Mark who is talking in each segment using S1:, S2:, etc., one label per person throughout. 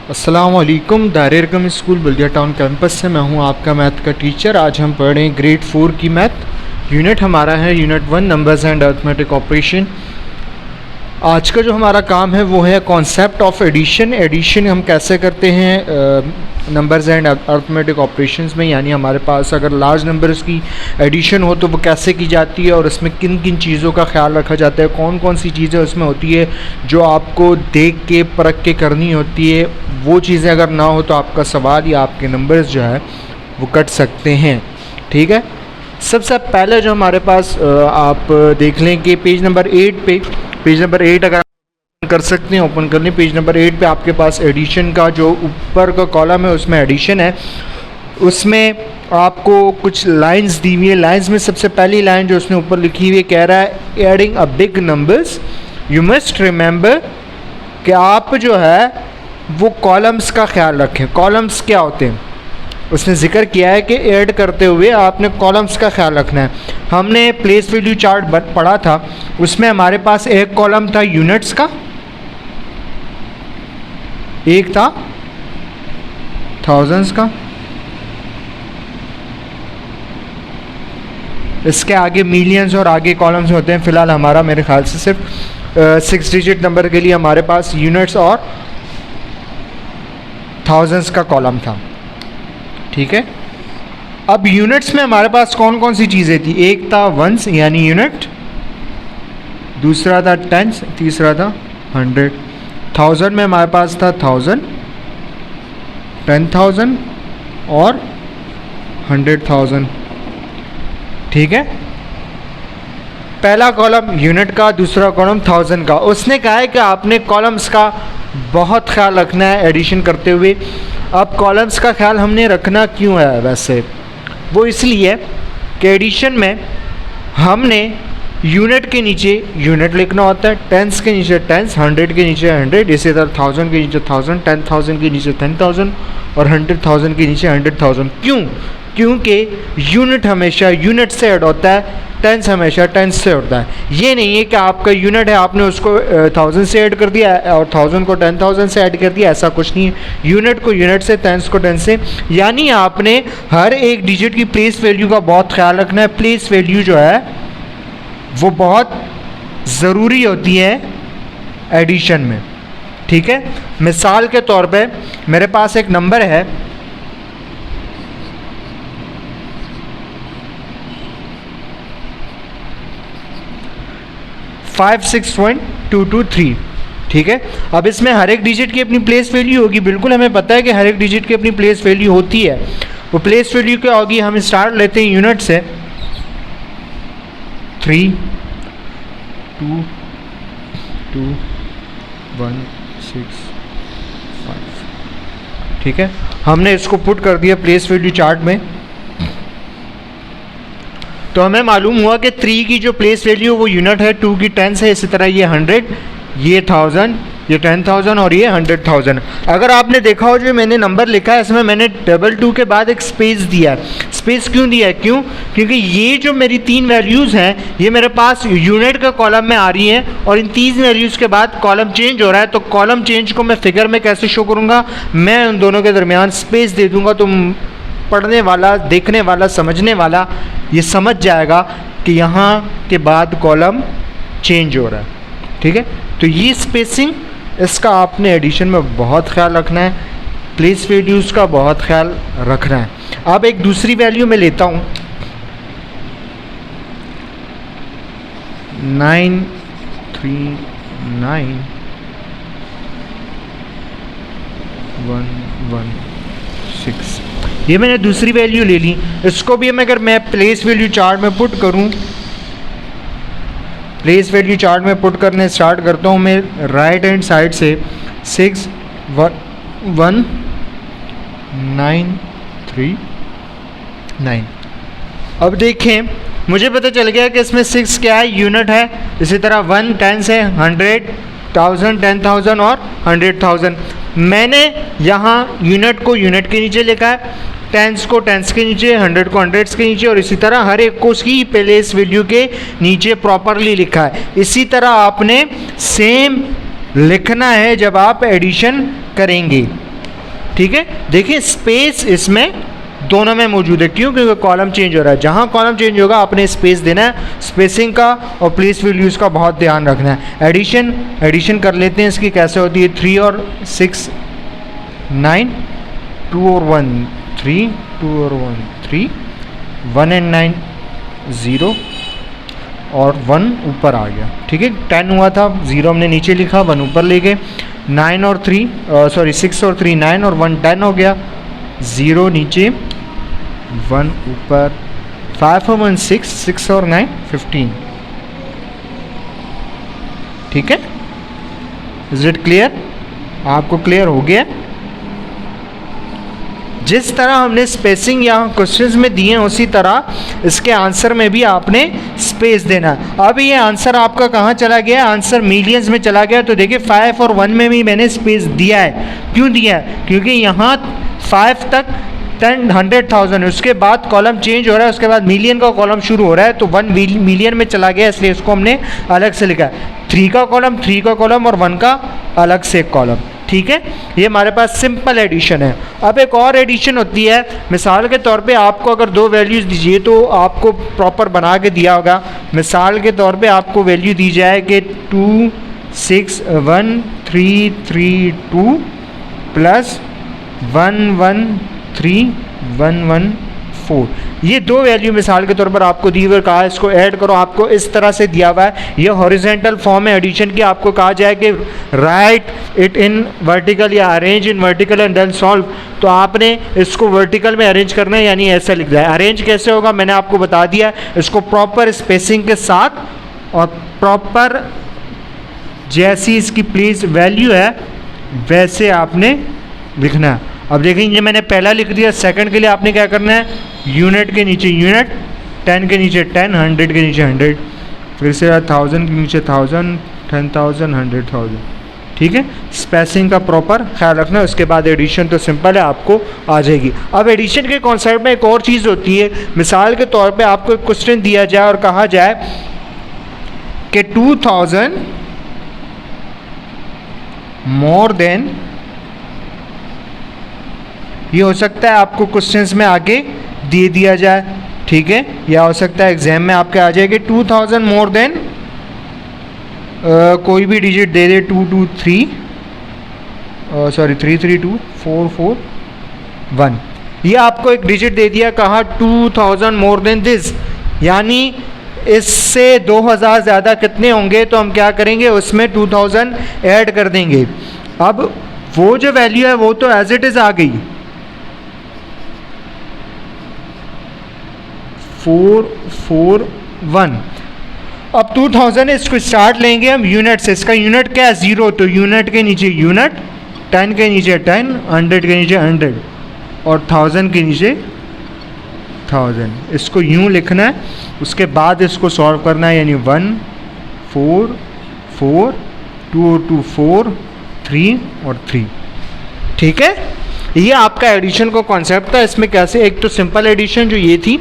S1: अस्सलामुअलैकुम। दायरे स्कूल बल्दिया town campus से मैं हूं आपका मैथ का टीचर। आज हम पढ़ रहे हैं ग्रेड 4 की मैथ। यूनिट हमारा है unit 1 numbers and arithmetic operation. आज का जो हमारा काम है वो है कॉन्सेप्ट ऑफ एडिशन। एडिशन हम कैसे करते हैं नंबर्स एंड अरिथमेटिक ऑपरेशंस में, यानी हमारे पास अगर लार्ज नंबर्स की एडिशन हो तो वो कैसे की जाती है और उसमें किन किन चीज़ों का ख्याल रखा जाता है, कौन कौन सी चीज़ें उसमें होती है जो आपको देख के परख के करनी होती है। वो चीज़ें अगर ना हो तो आपका सवाल या आपके नंबर्स जो है वो कट सकते हैं। ठीक है, सबसे पहले जो हमारे पास आप देख लें कि पेज नंबर 8 अगर कर सकते हैं, ओपन कर लें। पेज नंबर 8 पे आपके पास एडिशन का जो ऊपर का कॉलम है उसमें एडिशन है। उसमें आपको कुछ लाइंस दी हुई है। लाइंस में सबसे पहली लाइन जो उसने ऊपर लिखी हुई है कह रहा है adding a big numbers you must remember कि आप जो है वो कॉलम्स का ख्याल रखें। कॉलम्स क्या होते हैं उसने ज़िक्र किया है कि ऐड करते हुए आपने कॉलम्स का ख्याल रखना है। हमने प्लेस वैल्यू चार्ट पढ़ा था, उसमें हमारे पास एक कॉलम था यूनिट्स का, एक था थाउजेंड्स का, इसके आगे मिलियंस और आगे कॉलम्स होते हैं। फ़िलहाल हमारा मेरे ख्याल से सिर्फ 6 डिजिट नंबर के लिए हमारे पास यूनिट्स और थाउजेंड्स का कॉलम था। ठीक है, अब यूनिट्स में हमारे पास कौन कौन सी चीज़ें थी? एक था वंस यानी यूनिट, दूसरा था टेंस, तीसरा था 100। थाउजेंड में हमारे पास था 1000, 10,000 और 100,000। ठीक है, पहला कॉलम यूनिट का, दूसरा कॉलम 1000 का। उसने कहा है कि आपने कॉलम्स का बहुत ख्याल रखना है एडिशन करते हुए। अब कॉलम्स का ख्याल हमने रखना क्यों है? वैसे वो इसलिए कि एडिशन में हमने यूनिट के नीचे यूनिट लिखना होता है, टेंस के नीचे टेंस, 100 के नीचे 100, इसी तरह 1000 के नीचे 1000, 10,000 के नीचे 10,000 और 100,000 के नीचे 100,000। क्यों? क्योंकि यूनिट हमेशा यूनिट से ऐड होता है, टेंस हमेशा टेंस से होता है। ये नहीं है कि आपका यूनिट है आपने उसको 1000 से ऐड कर दिया और 1000 को 10,000 से ऐड कर दिया, ऐसा कुछ नहीं है। यूनिट को यूनिट से, टेंस को टेंस से, यानी आपने हर एक डिजिट की प्लेस वैल्यू का बहुत ख्याल रखना है। प्लेस वैल्यू जो है वो बहुत ज़रूरी होती है एडिशन में। ठीक है, मिसाल के तौर पे मेरे पास एक नंबर है 56.223। ठीक है, अब इसमें हर एक डिजिट की अपनी प्लेस वैल्यू होगी। बिल्कुल हमें पता है कि हर एक डिजिट की अपनी प्लेस वैल्यू होती है। वो प्लेस वैल्यू क्या होगी? हम स्टार्ट लेते हैं यूनिट से, 3 2 2 1 6 5। ठीक है, हमने इसको पुट कर दिया प्लेस वैल्यू चार्ट में, तो हमें मालूम हुआ कि 3 की जो प्लेस वैल्यू वो यूनिट है, 2 की टेंस है, इसी तरह ये 100, ये 1000, ये 10,000 और ये 100,000। अगर आपने देखा हो जो मैंने नंबर लिखा है इसमें मैंने 22 के बाद एक स्पेस दिया है। स्पेस क्यों दिया है? क्यों? क्योंकि ये जो मेरी 3 वैल्यूज़ हैं ये मेरे पास यूनिट का कॉलम में आ रही हैं और इन 3 वैल्यूज़ के बाद कॉलम चेंज हो रहा है। तो कॉलम चेंज को मैं फिगर में कैसे शो करूँगा? मैं उन दोनों के दरमियान स्पेस दे दूँगा, तो पढ़ने वाला, देखने वाला, समझने वाला ये समझ जाएगा कि यहाँ के बाद कॉलम चेंज हो रहा है। ठीक है, तो ये स्पेसिंग इसका आपने एडिशन में बहुत ख्याल रखना है, प्लेस वैल्यूज़ का बहुत ख्याल रखना है। अब एक दूसरी वैल्यू मैं लेता हूँ 9391116। ये मैंने दूसरी वैल्यू ले ली। इसको भी अगर मैं प्लेस वैल्यू चार्ट में पुट करूँ, प्लेस वैल्यू चार्ट में पुट करने स्टार्ट करता हूँ मैं राइट हैंड साइड से 61939। अब देखें मुझे पता चल गया कि इसमें 6 क्या है? यूनिट है। इसी तरह 1 टेंस है, 100,000, 10,000 और 100,000। मैंने यहाँ यूनिट को यूनिट के नीचे लिखा है, टेंस को टेंस के नीचे, 100 को हंड्रेड्स के नीचे और इसी तरह हर एक को उसकी प्लेस वैल्यू के नीचे प्रॉपरली लिखा है। इसी तरह आपने सेम लिखना है जब आप एडिशन करेंगे। ठीक है, देखिए स्पेस इसमें दोनों में मौजूद है, क्यों? क्योंकि कॉलम चेंज हो रहा है। जहाँ कॉलम चेंज होगा आपने स्पेस देना है, स्पेसिंग का और प्लेस वैल्यूज़ का बहुत ध्यान रखना है। एडिशन कर लेते हैं इसकी, कैसे होती है? 3 और 6 9, 2 और 1 3, 2 और 1 3, 1 एंड 9 0 और 1 ऊपर आ गया, ठीक है। 10 हुआ था, 0 हमने नीचे लिखा, 1 ऊपर ले गए। 9 और 3 6 और 3 9 और 1 10 हो गया, 0 नीचे 1 ऊपर। 5 और 1 6, 6 और 9 15, ठीक है। Is it clear? आपको क्लियर हो गया? जिस तरह हमने स्पेसिंग यहाँ क्वेश्चंस में दिए हैं उसी तरह इसके आंसर में भी आपने स्पेस देना है। अब ये आंसर आपका कहाँ चला गया? आंसर मिलियंस में चला गया। तो देखिए 5 और 1 में भी मैंने स्पेस दिया है। क्यों दिया है? क्योंकि यहाँ 5 तक 10 100,000 है, उसके बाद कॉलम चेंज हो रहा है, उसके बाद मिलियन का कॉलम शुरू हो रहा है, तो 1 मिलियन में चला गया, इसलिए इसको हमने अलग से लिखा है। 3 का कॉलम और 1 का अलग से एक कॉलम, ठीक है। ये हमारे पास सिंपल एडिशन है। अब एक और एडिशन होती है, मिसाल के तौर पे आपको अगर 2 वैल्यूज़ दीजिए तो आपको प्रॉपर बना के दिया होगा। मिसाल के तौर पे आपको वैल्यू दी जाए कि 2 6 1 3 3 2 प्लस 1 1 3 1 1 4, ये 2 वैल्यू मिसाल के तौर पर आपको दी हुई, कहा इसको ऐड करो, आपको इस तरह से दिया हुआ है। ये हॉरिजॉन्टल फॉर्म है एडिशन की। आपको कहा जाए कि राइट इट इन वर्टिकल या arrange in vertical and then solve, तो आपने इसको वर्टिकल में अरेंज करना है, यानी ऐसा लिख दिया है। अरेंज कैसे होगा मैंने आपको बता दिया, इसको प्रॉपर स्पेसिंग के साथ और प्रॉपर जैसी इसकी प्लेस वैल्यू है वैसे आपने लिखना है। अब देखें ये मैंने पहला लिख दिया, सेकंड के लिए आपने क्या करना है? यूनिट के नीचे यूनिट, 10 के नीचे 10, 100 के नीचे 100, फिर से 1000 के नीचे 1000, 10,000 100,000, ठीक है। स्पेसिंग का प्रॉपर ख्याल रखना है। उसके बाद एडिशन तो सिंपल है, आपको आ जाएगी। अब एडिशन के कॉन्सेप्ट में एक और चीज़ होती है। मिसाल के तौर पे आपको एक क्वेश्चन दिया जाए और कहा जाए कि 2000 मोर देन, ये हो सकता है आपको क्वेश्चंस में आगे दे दिया जाए, ठीक है, या हो सकता है एग्जाम में आपके आ जाए कि 2000 मोर देन कोई भी डिजिट दे दे, 223 332 441, ये आपको एक डिजिट दे दिया, कहा 2000 मोर देन दिस, यानी इससे 2000 ज़्यादा कितने होंगे, तो हम क्या करेंगे उसमें 2000 ऐड कर देंगे। अब वो जो वैल्यू है वो तो एज इट इज़ आ गई, 441। अब 2000 है, इसको स्टार्ट लेंगे हम यूनिट से। इसका यूनिट क्या है? 0, तो यूनिट के नीचे यूनिट, 10 के नीचे 10, 100 के नीचे 100 और 1000 के नीचे 1000। इसको यूँ लिखना है, उसके बाद इसको सॉल्व करना है, यानी 1 4 4 2 और 2 4 3 और 3, ठीक है। ये आपका एडिशन का कॉन्सेप्ट था। इसमें कैसे, एक तो सिंपल एडिशन जो ये थी,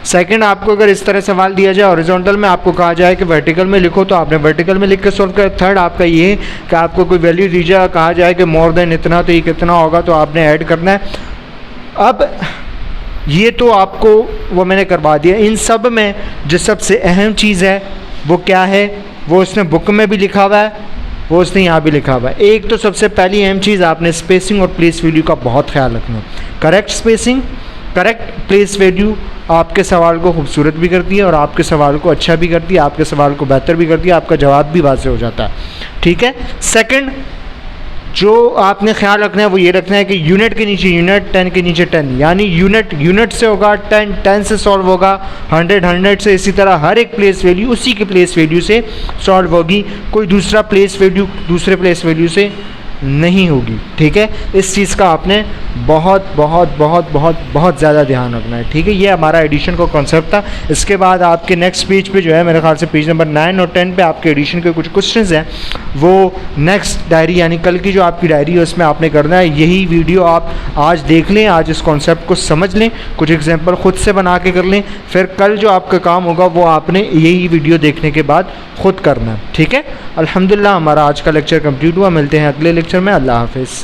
S1: सेकंड आपको अगर इस तरह सवाल दिया जाए हॉरिजॉन्टल में, आपको कहा जाए कि वर्टिकल में लिखो, तो आपने वर्टिकल में लिख के सॉल्व कर। थर्ड आपका ये है कि आपको कोई वैल्यू दी जाए, कहा जाए कि मोर देन इतना, तो ये कितना होगा, तो आपने ऐड करना है। अब ये तो आपको वो मैंने करवा दिया। इन सब में जो सबसे अहम चीज़ है वो क्या है, वो उसने बुक में भी लिखा हुआ है, वो उसने यहाँ भी लिखा हुआ है। एक तो सबसे पहली अहम चीज़, आपने स्पेसिंग और प्लेस वैल्यू का बहुत ख्याल रखना। Correct spacing, correct place value आपके सवाल को खूबसूरत भी करती है और आपके सवाल को अच्छा भी करती है, आपके सवाल को बेहतर भी करती है, आपका जवाब भी वाज़ेह हो जाता है, ठीक है। सेकंड जो आपने ख्याल रखना है वो ये रखना है कि यूनिट के नीचे यूनिट, 10 के नीचे 10, यानी यूनिट से होगा, 10 से सॉल्व होगा, 100 से, इसी तरह हर एक प्लेस वैल्यू उसी की प्लेस वैल्यू से सॉल्व होगी, कोई दूसरा प्लेस वैल्यू दूसरे प्लेस वैल्यू से नहीं होगी, ठीक है। इस चीज़ का आपने बहुत बहुत बहुत बहुत बहुत ज़्यादा ध्यान रखना है, ठीक है। ये हमारा एडिशन का कॉन्सेप्ट था। इसके बाद आपके नेक्स्ट पेज पे जो है, मेरे ख्याल से पेज नंबर 9 और 10 पे आपके एडिशन के कुछ क्वेश्चंस हैं, वो नेक्स्ट डायरी यानी कल की जो आपकी डायरी है उसमें आपने करना है। यही वीडियो आप आज देख लें, आज इस कॉन्सेप्ट को समझ लें, कुछ एग्जाम्पल ख़ुद से बना के कर लें, फिर कल जो आपका काम होगा वो आपने यही वीडियो देखने के बाद ख़ुद करना है, ठीक है। अल्हम्दुलिल्लाह हमारा आज का लेक्चर कंप्लीट हुआ। मिलते हैं अगले लेक्चर में। अल्लाह हाफिज़।